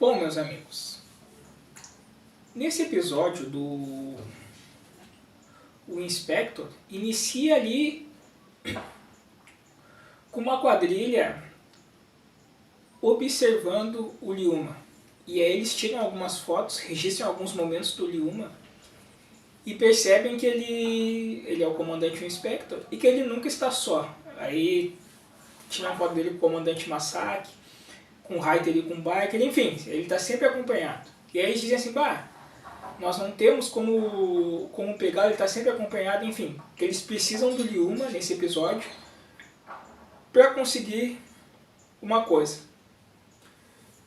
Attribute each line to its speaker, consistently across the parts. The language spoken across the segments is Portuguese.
Speaker 1: Bom, meus amigos, nesse episódio do o Inspector inicia ali com uma quadrilha observando o Lyuma. E aí eles tiram algumas fotos, registram alguns momentos do Lyuma e percebem que ele é o comandante do Inspector e que ele nunca está só. Aí tiram uma foto dele com o comandante Masaki, com o Raiter e com o Biker, enfim, ele está sempre acompanhado. E aí eles dizem assim, nós não temos como pegar, ele está sempre acompanhado, enfim, que eles precisam do Lyuma nesse episódio para conseguir uma coisa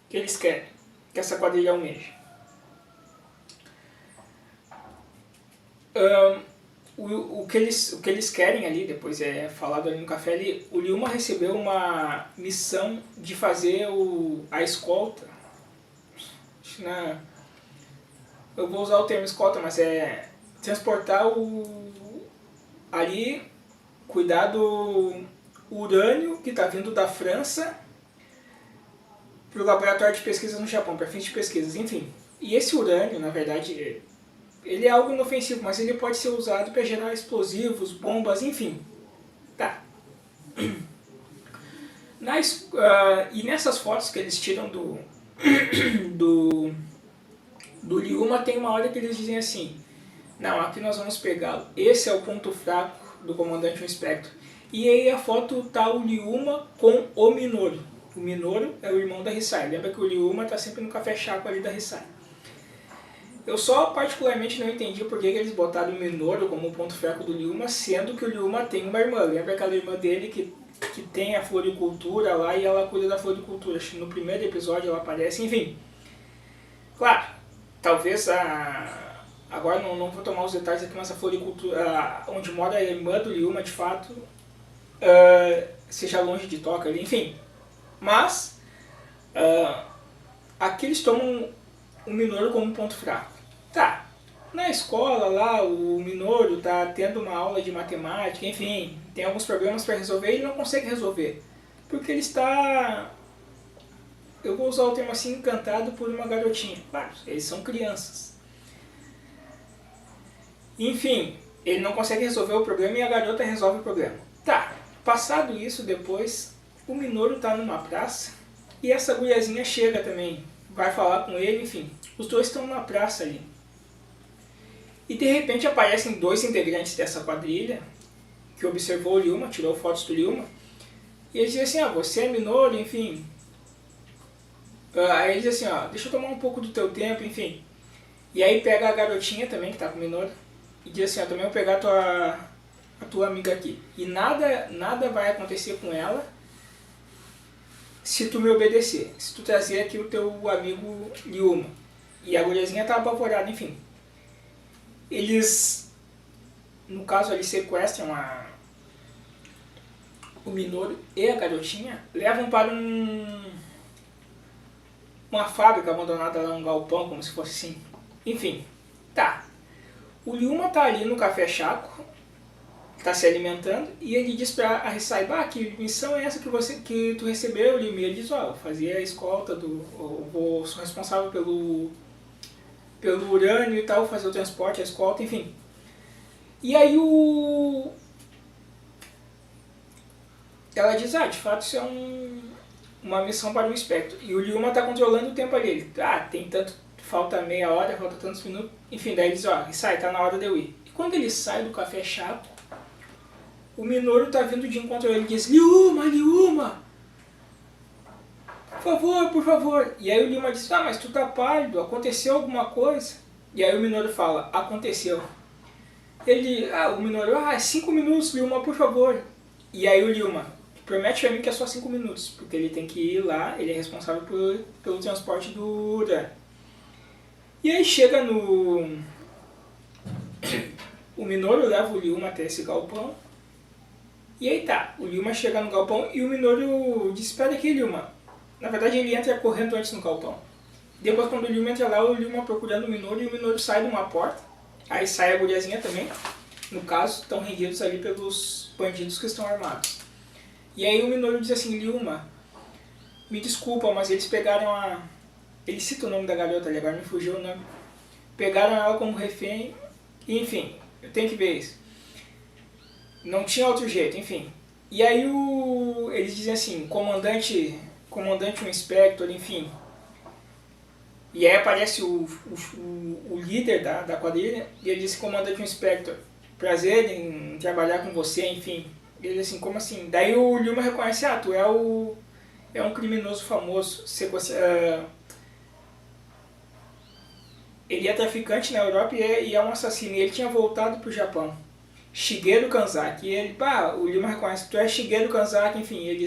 Speaker 1: que eles querem, que essa quadrilha almeja. O que eles querem ali, depois é falado ali no café, ali, o Lyuma recebeu uma missão de fazer a escolta. Eu vou usar o termo escolta, mas é transportar ali, cuidar do urânio que está vindo da França para o laboratório de pesquisa no Japão, para fins de pesquisas, enfim. E esse urânio, na verdade, ele é algo inofensivo, mas ele pode ser usado para gerar explosivos, bombas, enfim. Tá. E nessas fotos que eles tiram do Lyuma, tem uma hora que eles dizem assim, não, aqui nós vamos pegá-lo, esse é o ponto fraco do comandante Inspector. E aí a foto tá o Lyuma com o Minoru. O Minoru é o irmão da Hisai. Lembra que o Lyuma tá sempre no café chaco ali da Hisai. Eu só particularmente não entendi por que eles botaram o Minoru como ponto fraco do Lyuma, sendo que o Lyuma tem uma irmã. Lembra aquela irmã dele que tem a floricultura lá e ela cuida da floricultura. Acho que no primeiro episódio ela aparece, enfim. Claro, talvez agora não vou tomar os detalhes aqui, mas a floricultura, onde mora a irmã do Lyuma, de fato, seja longe de Tóquio ali, enfim. Mas aqui eles tomam o Minoru como ponto fraco. Tá, na escola lá o Minoru tá tendo uma aula de matemática, enfim, tem alguns problemas para resolver e ele não consegue resolver. Porque ele está, eu vou usar o termo assim, encantado por uma garotinha. Claro, eles são crianças. Enfim, ele não consegue resolver o problema e a garota resolve o problema. Tá, passado isso, depois o Minoru tá numa praça e essa guriazinha chega também, vai falar com ele, enfim. Os dois estão na praça ali. E de repente aparecem dois integrantes dessa quadrilha que observou o Lyuma, tirou fotos do Lyuma. E eles dizem assim, você é Minoru, enfim. Aí eles dizem assim, deixa eu tomar um pouco do teu tempo, enfim. E aí pega a garotinha também que tá com o Minoru e diz assim, também vou pegar a tua amiga aqui. E nada vai acontecer com ela se tu me obedecer, se tu trazer aqui o teu amigo Lyuma. E a guriazinha tá apavorada, enfim. Eles, no caso ali, sequestram o Minoru e a garotinha, levam para uma fábrica abandonada lá, um galpão, como se fosse assim. Enfim, tá. O Lyuma tá ali no café chaco, tá se alimentando, e ele diz pra a Hisai, que missão é essa que tu recebeu, Lyuma? E ele diz, eu fazia a escolta, sou responsável pelo urânio e tal, fazer o transporte, a escolta, enfim. E aí ela diz, de fato isso é uma missão para o Inspector. E o Lyuma tá controlando o tempo ali. Ele, tem tanto, falta meia hora, falta tantos minutos, enfim, daí ele diz, Hisai, tá na hora de eu ir. E quando ele sai do café chato, o Minoru tá vindo de encontro a ele e diz, Lyuma, por favor. E aí o Lyuma diz, mas tu tá pálido, aconteceu alguma coisa? E aí o Minoru fala, aconteceu. O Minoru, 5 minutos, Lyuma, por favor. E aí o Lyuma, promete pra mim que é só 5 minutos, porque ele tem que ir lá, ele é responsável pelo transporte do urânio. E aí chega o Minoru leva o Lyuma até esse galpão. E aí tá, o Lyuma chega no galpão e o Minoru diz, espera aqui, Lyuma. Na verdade ele entra correndo antes no galpão. Depois quando o Lyuma entra lá, o Lyuma procurando o Minoru e o Minoru sai de uma porta. Aí sai a guriazinha também. No caso, estão rendidos ali pelos bandidos que estão armados. E aí o Minoru diz assim, Lyuma, me desculpa, mas eles pegaram ele cita o nome da garota ali, agora me fugiu o nome. Pegaram ela como refém, enfim, eu tenho que ver isso. Não tinha outro jeito, enfim. E aí eles dizem assim, comandante um inspector, enfim. E aí aparece o líder da quadrilha e ele diz, comandante um inspector, prazer em trabalhar com você, enfim. Ele diz assim, como assim? Daí o Lyuma reconhece, tu é um criminoso famoso, ele é traficante na Europa e é um assassino, e ele tinha voltado pro Japão. Shigeru Kanzaki, e ele, o Lyuma reconhece, tu é Shigeru Kanzaki, enfim, e ele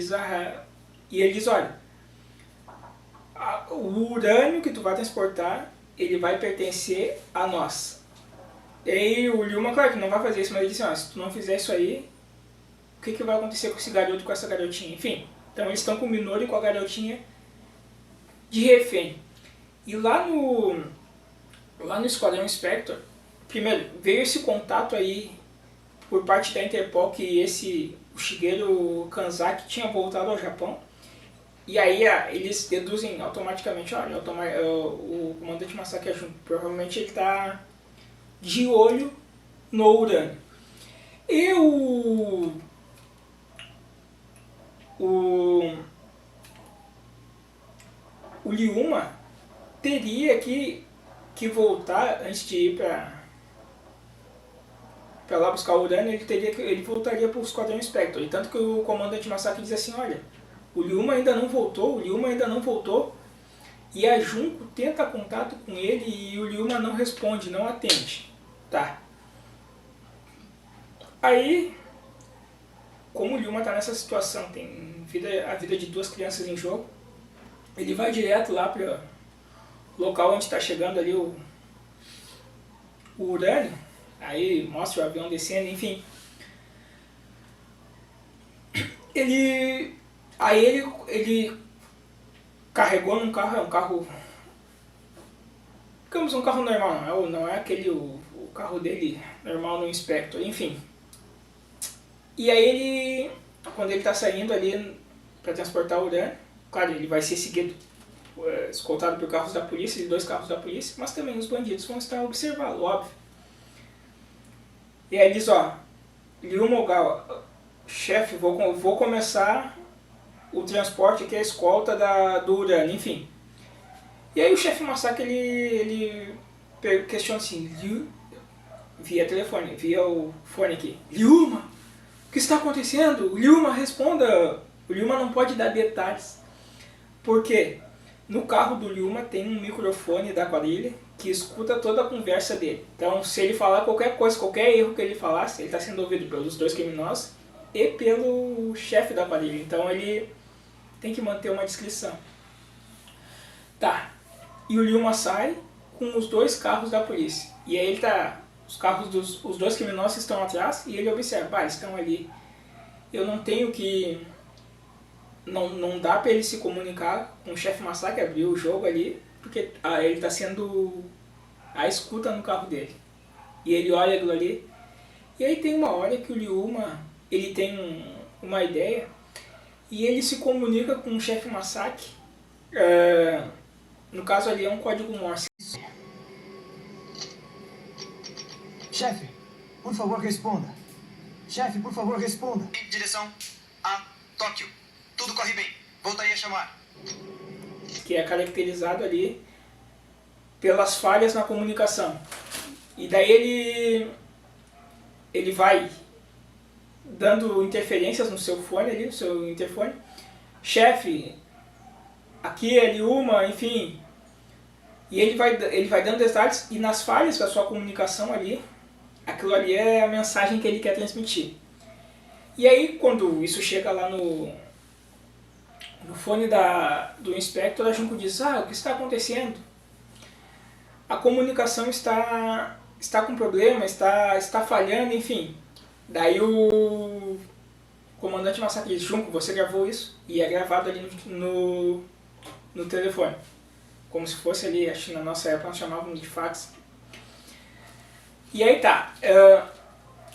Speaker 1: diz, olha, o urânio que tu vai transportar, ele vai pertencer a nós. E aí o Lyuma, claro que não vai fazer isso, mas ele disse, se tu não fizer isso aí, o que vai acontecer com esse garoto e com essa garotinha? Enfim, então eles estão com o Minoru e com a garotinha de refém. E lá no Esquadrão Spectre, primeiro, veio esse contato aí por parte da Interpol que o Shigeru Kanzaki tinha voltado ao Japão. E aí eles deduzem automaticamente, olha, o comandante Masaki Ajun, provavelmente ele está de olho no urânio. E o Lyuma teria que voltar antes de ir para lá buscar o urânio, ele voltaria para o Esquadrão Spectre. E tanto que o comandante Masaki diz assim, olha, o Lyuma ainda não voltou, e a Junko tenta contato com ele e o Lyuma não responde, não atende. Tá. Aí, como o Lyuma está nessa situação, tem a vida de duas crianças em jogo, ele vai direto lá para o local onde está chegando ali o urânio, aí mostra o avião descendo, enfim. Ele carregou num carro, é um carro, digamos um carro normal, não é aquele o carro dele normal no Inspector, enfim. E aí quando ele está saindo ali para transportar o urânio, claro, ele vai ser seguido, escoltado por carros da polícia, 2 carros da polícia, mas também os bandidos vão estar observando, óbvio. E aí ele diz, Lyuma Ogawa, chefe, vou começar o transporte que é a escolta do urânio, enfim. E aí o chefe Masaki, ele questiona assim, via telefone, via o fone aqui, Lyuma, o que está acontecendo? Lyuma, responda. O Lyuma não pode dar detalhes, porque no carro do Lyuma tem um microfone da quadrilha que escuta toda a conversa dele. Então, se ele falar qualquer coisa, qualquer erro que ele falasse, ele está sendo ouvido pelos 2 criminosos e pelo chefe da quadrilha. Então, ele tem que manter uma discrição. Tá. E o Lyuma sai com os 2 carros da polícia. E aí os 2 criminosos estão atrás e ele observa, eles estão ali. Eu não tenho que... Não dá para ele se comunicar com o chefe Masaki, abrir o jogo ali, porque ele está sendo a escuta no carro dele. E ele olha aquilo ali. E aí tem uma hora que o Lyuma, ele tem uma ideia e ele se comunica com o chefe Masaki. No caso ali é um código Morse.
Speaker 2: Chefe, por favor responda. Chefe, por favor responda.
Speaker 3: Em direção a Tóquio. Tudo corre bem. Voltarei a chamar.
Speaker 1: Que é caracterizado ali pelas falhas na comunicação. E daí ele vai dando interferências no seu fone ali, no seu interfone. Chefe, aqui é Lyuma, enfim. E ele vai dando detalhes e nas falhas da sua comunicação ali, aquilo ali é a mensagem que ele quer transmitir. E aí quando isso chega lá no fone do Inspector, a Junko diz, o que está acontecendo? A comunicação está com problema, está falhando, enfim. Daí o comandante Masaki diz, Junko, você gravou isso? E é gravado ali no telefone. Como se fosse ali, acho que na nossa época nós chamávamos de fax. E aí tá,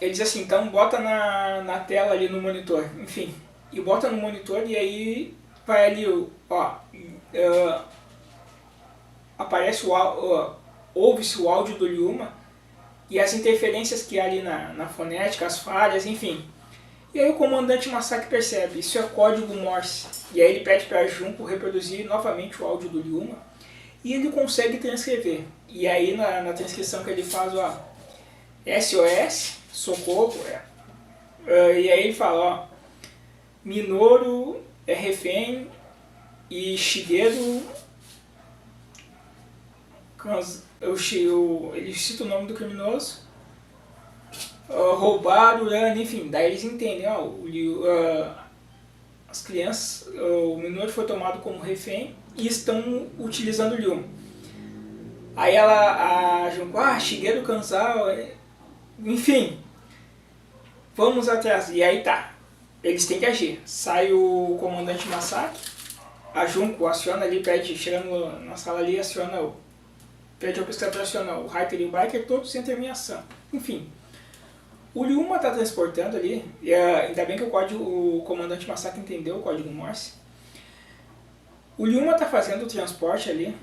Speaker 1: ele diz assim, então bota na tela ali no monitor, enfim. E bota no monitor e aí vai ali, aparece ouve-se o áudio do Lyuma e as interferências que há ali na fonética, as falhas, enfim. E aí o comandante Masaki percebe, isso é código Morse. E aí ele pede para a Junko reproduzir novamente o áudio do Lyuma e ele consegue transcrever. E aí na transcrição que ele faz, ó, SOS, socorro, e aí ele fala, ó, Minoru é refém e Shigeru, ele cita o nome do criminoso, roubaram, enfim, daí eles entendem, ó, as crianças, o Minoru foi tomado como refém e estão utilizando o Lyuma. Aí a Junko, Shigeru Kanzawa, enfim, vamos atrás. E aí tá, eles têm que agir. Sai o comandante Masaki, a Junko aciona ali, chegando na sala ali, pede ao pesquisador acionar o Reiter e o Biker, todos entram em ação. Enfim, o Lyuma tá transportando ali, e ainda bem que o comandante Masaki entendeu o código Morse. O Lyuma tá fazendo o transporte ali,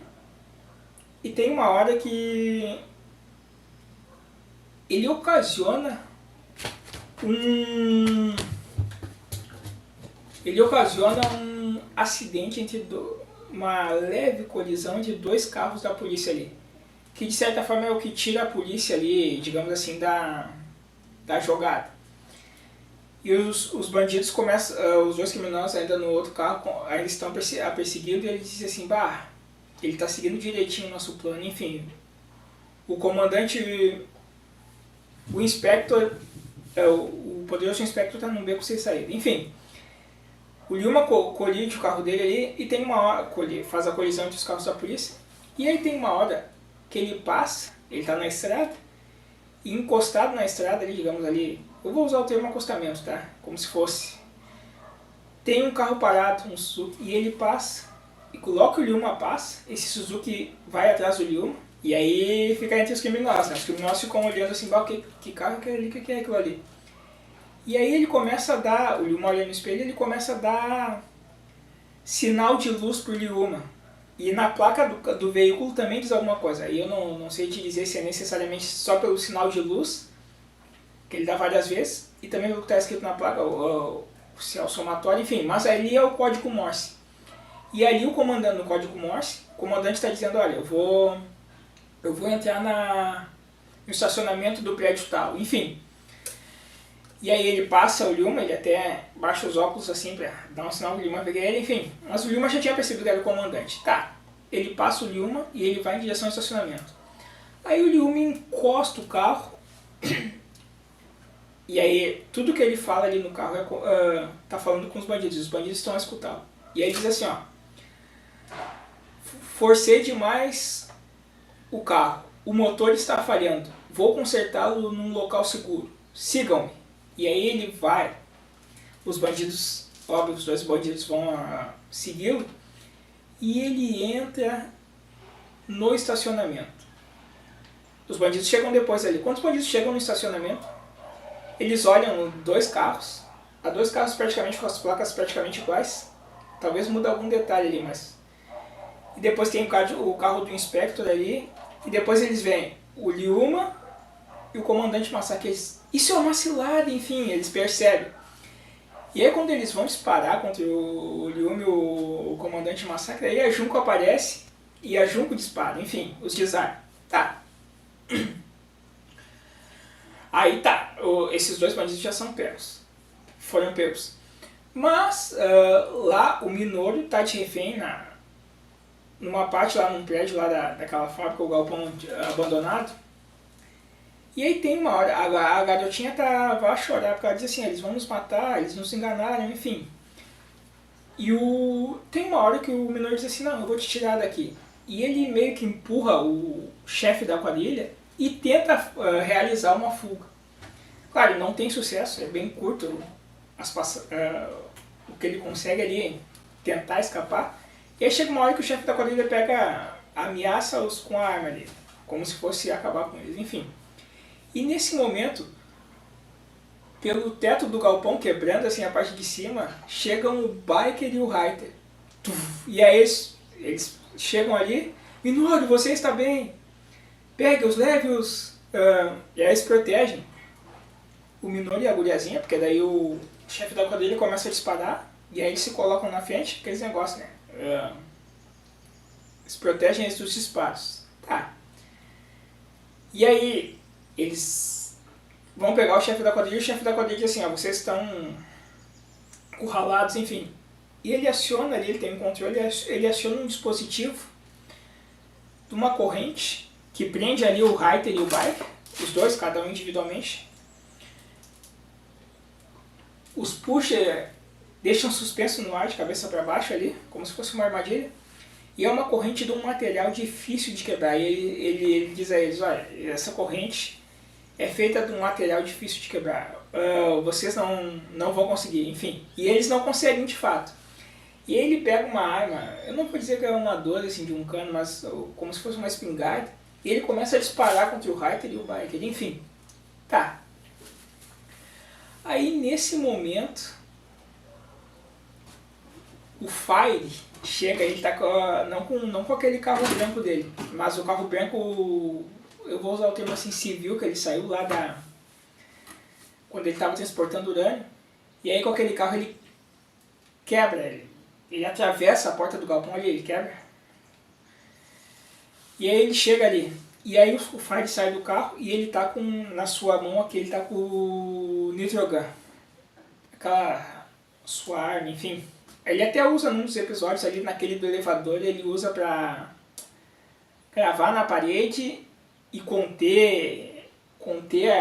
Speaker 1: e tem uma hora que ele ocasiona um acidente uma leve colisão entre dois carros da polícia ali, que de certa forma é o que tira a polícia ali, digamos assim, da jogada. E os bandidos começam, os dois criminosos ainda no outro carro, ainda estão perseguindo, e ele diz assim, ele está seguindo direitinho o nosso plano, enfim. O comandante, o Inspector, o poderoso Inspector está num beco sem saída, enfim. O Lyuma colide o carro dele ali e tem uma hora, faz a colisão entre os carros da polícia. E aí tem uma hora que ele passa, ele está na estrada, e encostado na estrada ali, digamos ali, eu vou usar o termo acostamento, tá? Como se fosse. Tem um carro parado, um Suzuki, e ele passa, e coloca o Lyuma passa, esse Suzuki vai atrás do Lyuma, e aí fica entre os criminosos, né? Os criminosos ficam olhando assim, que carro que é ali, que é aquilo ali? E aí ele começa a dar, o Lyuma olha no espelho, ele começa a dar sinal de luz pro Lyuma. E na placa do veículo também diz alguma coisa. Aí eu não sei te dizer se é necessariamente só pelo sinal de luz, que ele dá várias vezes, e também pelo que está escrito na placa, se é o somatório, enfim. Mas ali é o código Morse. E ali o comandante, no código Morse, o comandante está dizendo, olha, eu vou entrar no estacionamento do prédio tal, enfim. E aí ele passa o Lyuma, ele até baixa os óculos assim pra dar um sinal que o Lyuma pegue ele, enfim. Mas o Lyuma já tinha percebido que era o comandante. Tá, ele passa o Lyuma e ele vai em direção ao estacionamento. Aí o Lyuma encosta o carro, e aí tudo que ele fala ali no carro tá falando com os bandidos estão a escutá-lo. E aí ele diz assim, ó, forcei demais o carro, o motor está falhando, vou consertá-lo num local seguro, sigam-me. E aí ele vai, os bandidos, óbvio, os dois bandidos vão segui-lo, e ele entra no estacionamento. Os bandidos chegam depois ali. Quando os bandidos chegam no estacionamento, eles olham dois carros, há dois carros praticamente com as placas praticamente iguais, talvez mude algum detalhe ali, mas... E depois tem o carro do Inspector ali, e depois eles veem o Lyuma e o comandante Masaki. Isso é uma cilada, enfim, eles percebem. E aí quando eles vão disparar contra o Lyuma e o comandante Masaki, aí a Junko aparece e a Junko dispara, enfim, os desarma. Tá. Aí tá, esses dois bandidos já foram pegos. Mas lá o Minoru tá de refém numa parte lá, num prédio lá daquela fábrica, o galpão abandonado. E aí tem uma hora, a garotinha vai a chorar, porque ela diz assim, eles vão nos matar, eles nos enganaram, enfim. E tem uma hora que o Minoru diz assim, não, eu vou te tirar daqui. E ele meio que empurra o chefe da quadrilha e tenta realizar uma fuga. Claro, não tem sucesso, é bem curto o que ele consegue ali tentar escapar. E aí chega uma hora que o chefe da quadrilha ameaça-os com a arma ali, como se fosse acabar com eles, enfim. E nesse momento, pelo teto do galpão quebrando assim a parte de cima, chegam o Biker e o Reiter. E aí eles chegam ali, Minoru, você está bem? Pegue-os, leve-os. E aí eles protegem o Minoru e a guriazinha, porque daí o chefe da quadrilha começa a disparar, e aí eles se colocam na frente, aqueles negócios, né? Eles protegem eles dos disparos. Tá. E aí eles vão pegar o chefe da quadrilha, e o chefe da quadrilha diz assim, ó, vocês estão encurralados, enfim. E ele aciona ali, ele tem um controle, ele aciona um dispositivo de uma corrente que prende ali o Reiter e o Bike, os dois, cada um individualmente. Os puxa, deixam suspenso no ar de cabeça para baixo ali, como se fosse uma armadilha. E é uma corrente de um material difícil de quebrar. E ele diz a eles, olha, essa corrente é feita de um material difícil de quebrar. Vocês não vão conseguir, enfim. E eles não conseguem de fato. E ele pega uma arma, eu não vou dizer que é uma 12 assim, de um cano, mas como se fosse uma espingarda. E ele começa a disparar contra o Reiter e o Biker, enfim. Tá. Aí nesse momento, o Fire chega, ele tá não com aquele carro branco dele, mas o carro branco, eu vou usar o termo assim, civil, que ele saiu lá quando ele estava transportando urânio. E aí com aquele carro ele quebra, ele atravessa a porta do galpão ali, ele quebra. E aí ele chega ali. E aí o Fire sai do carro e ele tá na sua mão aqui, ele tá com o Nitrogun. Aquela sua arma, enfim. Ele até usa num dos episódios ali, naquele do elevador, ele usa pra gravar na parede e conter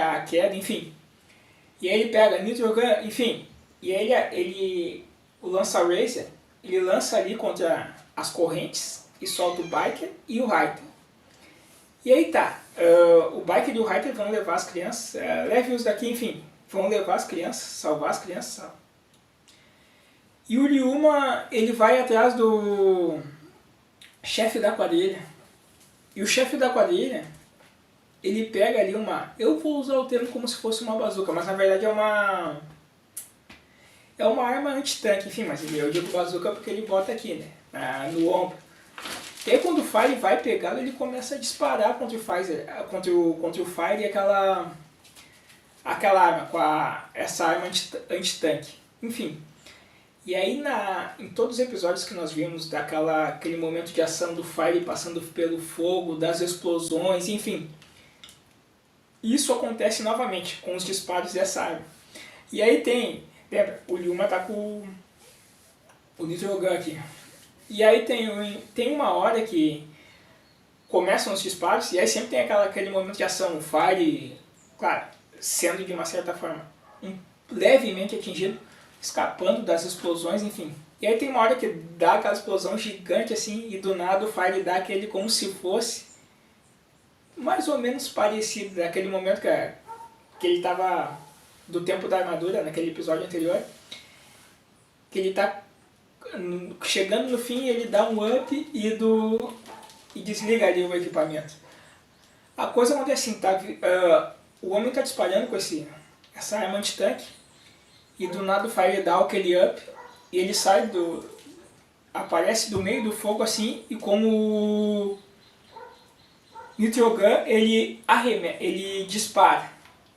Speaker 1: a queda, enfim. E aí ele pega Nitrogun, enfim. E aí o lança-racer, ele lança ali contra as correntes e solta o Biker e o Reiter. E aí tá, o Biker e o Reiter vão levar as crianças, leve-os daqui, enfim, vão levar as crianças, salvar as crianças. E o Ryuma, ele vai atrás do chefe da quadrilha. E o chefe da quadrilha, ele pega ali eu vou usar o termo como se fosse uma bazuca, mas na verdade é uma arma anti-tanque, enfim, mas eu digo bazuca porque ele bota aqui, né, no ombro. E aí quando o Fire vai pegá-lo, ele começa a disparar contra o Fire e aquela arma, essa arma anti-tanque. Enfim. E aí em todos os episódios que nós vimos aquele momento de ação do Fire passando pelo fogo, das explosões, enfim. Isso acontece novamente com os disparos dessa arma. E aí lembra, o Ryuma tá com o Nitrogun aqui. E aí tem uma hora que começam os disparos, e aí sempre tem aquele momento de ação, o Fire, claro, sendo de uma certa forma levemente atingido, escapando das explosões, enfim. E aí tem uma hora que dá aquela explosão gigante assim, e do nada o Fire dá aquele como se fosse mais ou menos parecido daquele momento que ele estava do tempo da armadura, naquele episódio anterior, que ele está chegando no fim, ele dá um up e desliga ali o equipamento. A coisa acontece assim, tá? O homem está disparando com essa arma anti-tanque e do nada o Fire dá aquele up e ele sai aparece do meio do fogo assim, e como Nitrogun, ele dispara.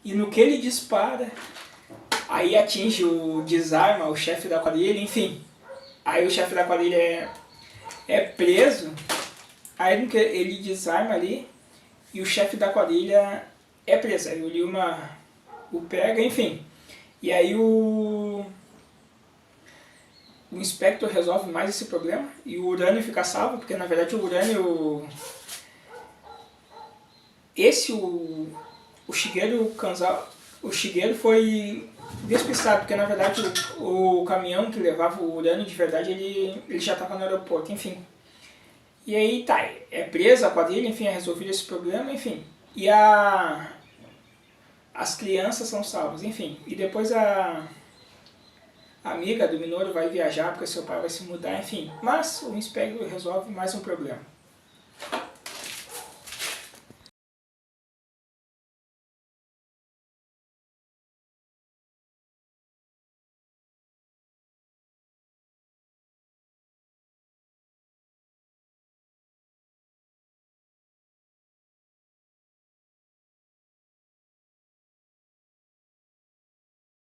Speaker 1: E no que ele dispara, aí atinge desarma o chefe da quadrilha, enfim. Aí o chefe da quadrilha é preso, aí no que ele desarma ali, e o chefe da quadrilha é preso. Aí o Ryuma o pega, enfim. E aí o Inspector resolve mais esse problema, e o urânio fica salvo, porque na verdade o urânio... O Shigeru Kanzawa, o Shigeru foi despistado, porque na verdade o caminhão que levava o urânio de verdade, ele já estava no aeroporto, enfim. E aí tá, é presa a quadrilha, enfim, é resolvido esse problema, enfim. E as crianças são salvas, enfim. E depois a amiga do Minoru vai viajar porque seu pai vai se mudar, enfim. Mas o Inspector resolve mais um problema.